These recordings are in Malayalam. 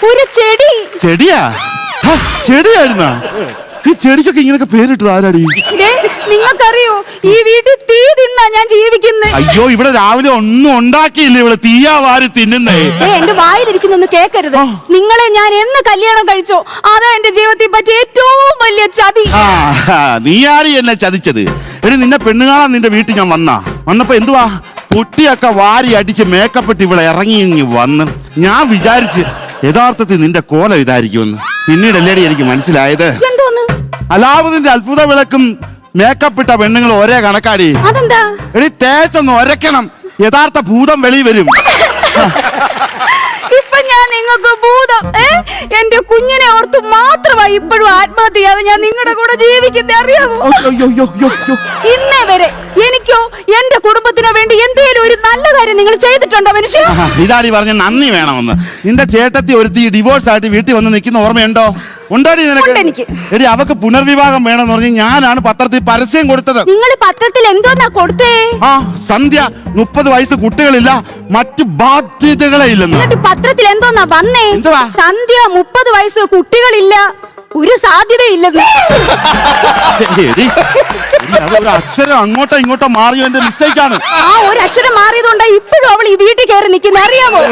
ഒരു ചെടി. ചെടിയാ? ചെടിയായിരുന്നാ? ഈ ചെടിക്കൊക്കെ ഇങ്ങനൊക്കെ പേരിട്ടത് ആരാടി? നിങ്ങൾക്കറിയോ ഈ വീട്ടിൽ തീ തിന്നാ ഞാൻ ജീവിക്കുന്നത്. അയ്യോ, ഇവിടെ രാവിലെ ഒന്നും ഉണ്ടാക്കിയില്ല, ഇവിടെ തീയാ വാരി തിന്നുന്നേ. എന്റെ വായിലിരിക്കുന്നൊന്ന് കേക്കരുത്. നിങ്ങളെ ഞാൻ എന്ന് കല്യാണം കഴിച്ചോ അതാ എന്റെ ജീവിതത്തിൽ പറ്റിയ ഏറ്റവും വലിയ ചതി. നീയാടി എന്നെ ചതിച്ചത്. എടി, നിന്നെ പെണ്ണ് കാണാൻ നിന്റെ വീട്ടിൽ ഞാൻ വന്നപ്പോ എന്തുവാ പൊട്ടിയൊക്കെ വാരി അടിച്ച് മേക്കപ്പ് ഇട്ട് ഇവിടെ ഇറങ്ങി വന്ന് ഞാൻ വിചാരിച്ച് യഥാർത്ഥത്തിൽ നിന്റെ കോലം ഇതായിരിക്കുമെന്ന്. പിന്നീടല്ലേടി എനിക്ക് മനസ്സിലായത്. എന്തോന്ന്? അലാവുദ്ദീന്റെ അത്ഭുത വിളക്കും മേക്കപ്പ് ഇട്ട പെണ്ണുങ്ങൾ ഒരേ കണക്കാടി. അതെന്താ? എടി, തേച്ചൊന്ന് ഒരക്കണം, യഥാർത്ഥ ഭൂതം വെളി വരും. ഇപ്പൊ ഞാൻ നിങ്ങൾക്ക് ഭൂതം എന്റെ കുഞ്ഞിനെ ഓർത്ത് മാത്രമായി ഇപ്പോഴും ആത്മഹത്യ ചെയ്യാതെ ഞാൻ നിങ്ങളുടെ കൂടെ ജീവിക്കുന്നത് അറിയാമോ? ഇന്നേ വരെ എനിക്കോ എന്റെ കുടുംബത്തിനോ വേണ്ടി എന്തെങ്കിലും ഒരു നല്ല കാര്യം നിങ്ങൾ ചെയ്തിട്ടുണ്ടോ മനുഷ്യ? ഇതാടി പറഞ്ഞ നന്ദി വേണമെന്ന്. നിന്റെ ചേട്ടത്തി ഒരുത്തി ഡിവോഴ്സ് ആയിട്ട് വീട്ടിൽ വന്ന് നിൽക്കുന്ന ഓർമ്മയുണ്ടോ? ഉണ്ടാടി നിനക്ക്? എടി, അവക്ക് പുനർവിവാഹം വേണമെന്ന് പറഞ്ഞ് ഞാനാണ് പത്രത്തിൽ പരസ്യം കൊടുത്തത്. നിങ്ങൾ പത്രത്തിൽ എന്തോന്നാ കൊടുത്തേ? സന്ധ്യ 30 വയസ്സ് കുട്ടികളില്ല, മറ്റു ബാധ്യതകളെ ഇല്ലെന്ന്. പത്രത്തിൽ എന്തോന്നാ വന്നേ? സന്ധ്യ 30 വയസ്സ് കുട്ടികളില്ല, ഒരു സാധ്യതയില്ലെന്ന്. ഒരു അക്ഷരം അങ്ങോട്ടോ ഇങ്ങോട്ടോ മാറിയോ എന്റെ മിസ്റ്റേക്കാണ്. ഒരു അക്ഷരം മാറിയതുകൊണ്ടാ ഇപ്പോഴും അവൾ ഈ വീട്ടിൽ കയറി നിൽക്കുന്ന അറിയാമോ?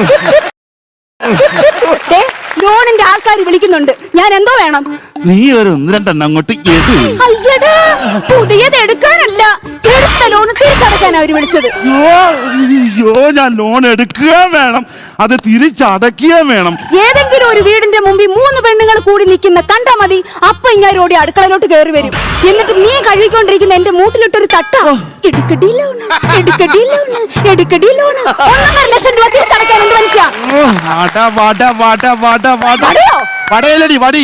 ലോണിന്റെ ആൾക്കാർ വിളിക്കുന്നുണ്ട്, ഞാൻ എന്തോ വേണം? നീ ഒരു 1-2 അങ്ങോട്ട് പുതിയത് എടുക്കാനല്ല, എടുത്ത ലോൺ തിരിച്ചടക്കാൻ അവര് വിളിച്ചത്. ഞാൻ ലോൺ എടുക്കുകയും വേണം, അത് തിരിച്ചടക്കുകയും വേണം. ഏതെങ്കിലും ഒരു വീടിന്റെ മുമ്പിൽ 3 പെണ്ണുങ്ങൾ കൂടി നിൽക്കുന്ന കണ്ടാ മതി, അപ്പൊ ഇങ്ങനെ ഓടി അടുക്കളയിലോട്ട് കയറി വരും. എന്നിട്ട് നീ കഴുകിക്കൊണ്ടിരിക്കുന്ന എന്റെ മൂട്ടിലിട്ടൊരു തട്ട എടുക്കടി ലോൺ, എടുക്കടി ലോൺ, എടുക്കടി ലോൺ. 1.5 ലക്ഷം രൂപ തിരിച്ചടക്കാൻ എന്ത് മനുഷ്യ? വടയലടി വടി.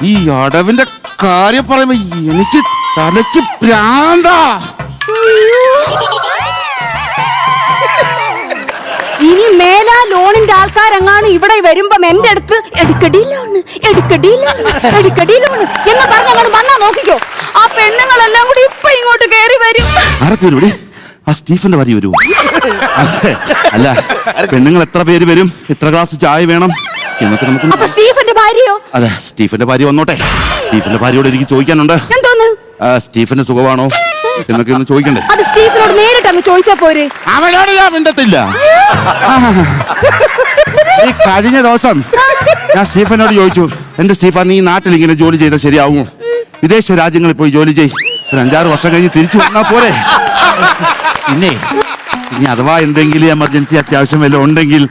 ഈ അടവിന്റെ കാര്യം പറയുമ്പോ എനിക്ക് തലയ്ക്ക് പ്രാന്താ. ഇനി മേലാ ലോണിന്റെ ആൾക്കാരെങ്ങാണ് ഇവിടെ വരുമ്പം എന്റെ അടുത്ത് എടുക്കടി ലോൺ, എടുക്കടി ലോൺ, എടുക്കടി ലോൺ എന്ന് പറഞ്ഞങ്ങോട്ട് വന്നാ നോക്കിക്കോ, ആ പെണ്ണുങ്ങളെല്ലാം കൂടി ഇപ്പൊ ഇങ്ങോട്ട് കയറി വരും. ആ സ്റ്റീഫന്റെ വരി വരൂ. അല്ല, പെണ്ണുങ്ങൾ എത്ര പേര് വരും, എത്ര ഗ്ലാസ് ചായ വേണം എന്നൊക്കെ നമുക്ക്. അപ്പൊ സ്റ്റീഫന്റെ ഭാര്യയോ? അതെ, സ്റ്റീഫന്റെ ഭാര്യ വന്നോട്ടെ. സ്റ്റീഫന്റെ ഭാര്യയോട് എനിക്ക് ചോദിക്കാനുണ്ട്. എന്തോന്ന്? സ്റ്റീഫന് സുഖമാണോ എന്നൊക്കെ ഒന്ന് ചോദിക്കണ്ടേ? അത് സ്റ്റീഫനോട് നേരിട്ട് അങ്ങ് ചോദിച്ചാ പോരെ? അവനോട് ഞാൻ മിണ്ടത്തില്ല. ഈ കഴിഞ്ഞ ദിവസം ഞാൻ സ്റ്റീഫനോട് ചോദിച്ചു, എന്റെ സ്റ്റീഫ, നീ നാട്ടിൽ ഇങ്ങനെ ജോലി ചെയ്താൽ ശരിയാവുമോ? വിദേശ രാജ്യങ്ങളിൽ പോയി ജോലി ചെയ്, ഒരു 5-6 വർഷം കഴിഞ്ഞ് തിരിച്ചു വന്നാ പോരെ? പിന്നെ ഇനി അഥവാ എന്തെങ്കിലും എമർജൻസി അത്യാവശ്യം വല്ലതും ഉണ്ടെങ്കിൽ.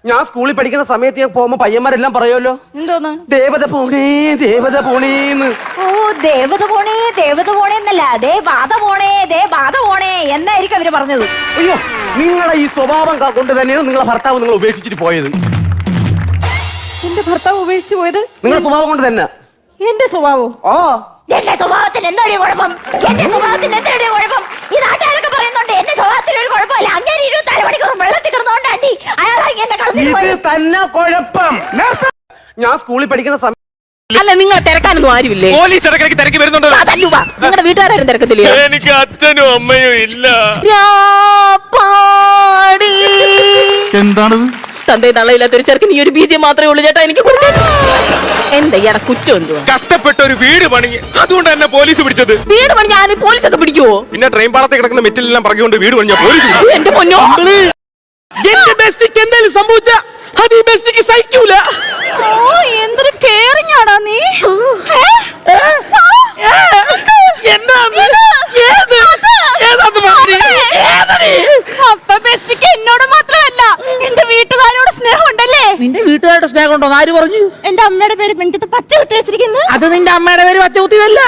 ഞാൻ സ്കൂളിൽ പഠിക്കുന്ന സമയത്ത് ഞാൻ പോകുമ്പോ പയ്യന്മാരെല്ലാം പറയുമല്ലോ, എന്തോന്ന്? ദേവത പോണേ, ദേവത പോണേന്ന്. ഓ, ദേവത പോണേ, ദേവത പോണേന്നല്ല, ദേ ബാധ പോണേ, ദേ ബാധ പോണേ എന്നായിരിക്കും അവര് പറഞ്ഞത്. അയ്യോ, നിങ്ങളുടെ ഈ സ്വഭാവം കൊണ്ട് തന്നെയാണ് നിങ്ങളെ ഭർത്താവ് നിങ്ങൾ ഉപേക്ഷിച്ചിട്ട് പോയത്. എന്റെ ഭർത്താവ് ഉപേക്ഷിച്ചു പോയത് നിങ്ങളുടെ സ്വഭാവം കൊണ്ട് തന്നെ. എന്റെ സ്വഭാവോ? എന്റെ സ്വഭാവത്തിന് എന്തൊരു കുഴപ്പം? എന്റെ സ്വഭാവത്തിന് എന്തൊരു കുഴപ്പം? ഈ നാട്ടുകാരൊക്കെ പറയുന്നുണ്ട് എന്റെ സ്വഭാവത്തിന് ഒരു കുഴപ്പമില്ല, അങ്ങനെ 24 മണിക്കൂർ വെള്ളത്തിൽ കിടന്നുകൊണ്ട് ആന്റി അയാളാക്കി എന്നെ കളഞ്ഞിട്ട് തന്നെ കുഴപ്പം. ഞാൻ സ്കൂളിൽ പഠിക്കുന്ന സമയത്ത്. അല്ല, നിങ്ങൾ തിരക്കാനൊന്നും ആരുമില്ലേ? പോലീസ് ഇടയ്ക്കിടയ്ക്ക് തിരക്കി വരുന്നുണ്ടോ? നിങ്ങളുടെ വീട്ടുകാരും തിരക്കത്തില്ലയോ? എനിക്ക് അച്ഛനും അമ്മയും ഇല്ല. എന്താണത്? തന്തേ തള്ളയില്ലാത്തൊരു ചെറുക്ക് നീ ഒരു ബീജം മാത്രമേ ഉള്ളൂ ചേട്ടാ. എനിക്ക് എന്താ ഇയാളെ കുറ്റം എന്തുവാ? കഷ്ടപ്പെട്ട ഒരു വീട് പണി, അതുകൊണ്ട് തന്നെ പോലീസ് പിടിച്ചത്. വീട് പണി ഞാൻ പോലീസൊക്കെ പിടിക്കുവോ? പിന്നെ ട്രെയിൻ പാളത്തിൽ കിടക്കുന്ന മെറ്റലെല്ലാം പറഞ്ഞുകൊണ്ട് വീട് പണിഞ്ഞ പോലീസ്. എന്റെ പൊന്നോ, എന്റെ ബെസ്റ്റിക്ക് എന്തെങ്കിലും സംഭവിച്ച അത് ഈ ബെസ്റ്റിക്ക് സഹിക്കൂല. എന്തൊരു കേറിങ്ങാടാ നീ. എന്നോട് മാത്രമല്ല എന്റെ വീട്ടുകാരോട് സ്നേഹം ഉണ്ടല്ലേ? നിന്റെ വീട്ടുകാരുടെ സ്നേഹം ഉണ്ടോ? ആര് പറഞ്ഞു? എന്റെ അമ്മയുടെ പേര് നെഞ്ചത്ത് പച്ച കുത്തി വെച്ചിരിക്കുന്നു. അത് നിന്റെ അമ്മയുടെ പേര് പച്ച കുത്തിയതല്ല.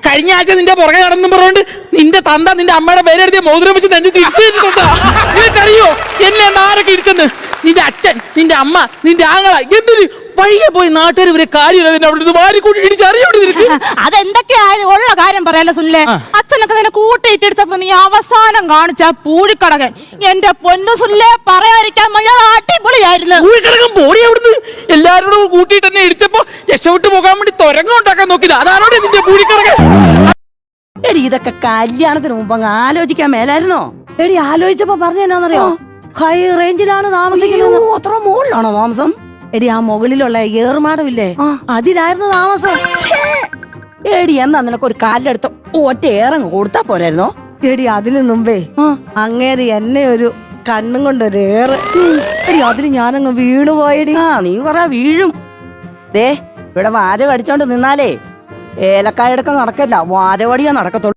കഴിഞ്ഞ ആഴ്ച നിന്റെ പുറകെ നടന്നും പറഞ്ഞുകൊണ്ട് നിന്റെ തന്ത നിന്റെ അമ്മയുടെ പേരെഴുതിയ മോതിരം വെച്ച് നെഞ്ചത്ത് ഇടിച്ചിട്ടുണ്ടോ? നിനക്കറിയോ എന്നെ ആരൊക്കെ ഇടിച്ചെന്ന്? നിന്റെ അച്ഛൻ, നിന്റെ അമ്മ, നിന്റെ ആങ്ങള. എന്തിന് വഴിയെ പോയി നാട്ടുകാർ ഇവരെ കാര്യം അവിടെ വാരി കൂട്ടി ഇടിച്ചറിയോട് നിനക്ക്? അതെന്തൊക്കെയായാലും ഉള്ള കാര്യം പറയാലോ സുല്ലേ. അച്ഛനൊക്കെ നിന്നെ കൂട്ടിയിട്ടിടിച്ചപ്പോ നീ അവസാനം കാണിച്ച പൂഴിക്കടകൻ എന്റെ പൊന്നു സുല്ലേ പറയാതിരിക്കാൻ അടിപൊളിയായിരുന്നു. പൂഴിക്കടകൻ പോടി അവിടുന്ന്. എല്ലാരോടും കൂട്ടിയിട്ട് തന്നെ ഇടിച്ചപ്പോ രക്ഷപ്പെട്ട് പോകാൻ വേണ്ടി തുരങ്കം ഉണ്ടാക്കാൻ നോക്കിയത്. അതാണോടെ നിന്റെ പൂഴിക്കടകൻ? എടി, ഇതൊക്കെ കല്യാണത്തിന് മുമ്പ് അങ്ങ് ആലോചിക്കാൻ മേലായിരുന്നോ? എടി, ആലോചിച്ചപ്പോ പറഞ്ഞെന്നാന്നറിയോ? ഹൈ റേഞ്ചിലാണ് താമസിക്കുന്നത്. അത്ര മുകളിലാണോ താമസം? എടി ആ മുകളിലുള്ള ഏറുമാടമില്ലേ, അതിലായിരുന്നു താമസം. എടി എന്നാ നിനക്കൊരു കാലിലെടുത്ത് ഒറ്റ ഏറങ്ങ് കൊടുത്താ പോരായിരുന്നോ? എടി അതിനു മുമ്പേ അങ്ങേര് എന്നെ ഒരു കണ്ണും കൊണ്ടൊരു ഏറ്. എടി അതിന് ഞാനങ്ങ് വീണുപോയടി. നീ കൊറേ വീഴും. ദേ ഇവിടെ വാചകം അടിച്ചോണ്ട് നിന്നാലേ ഏലക്കായ എടുക്കാൻ നടക്കില്ല, വാചകടിയാ നടക്കത്തുള്ളൂ.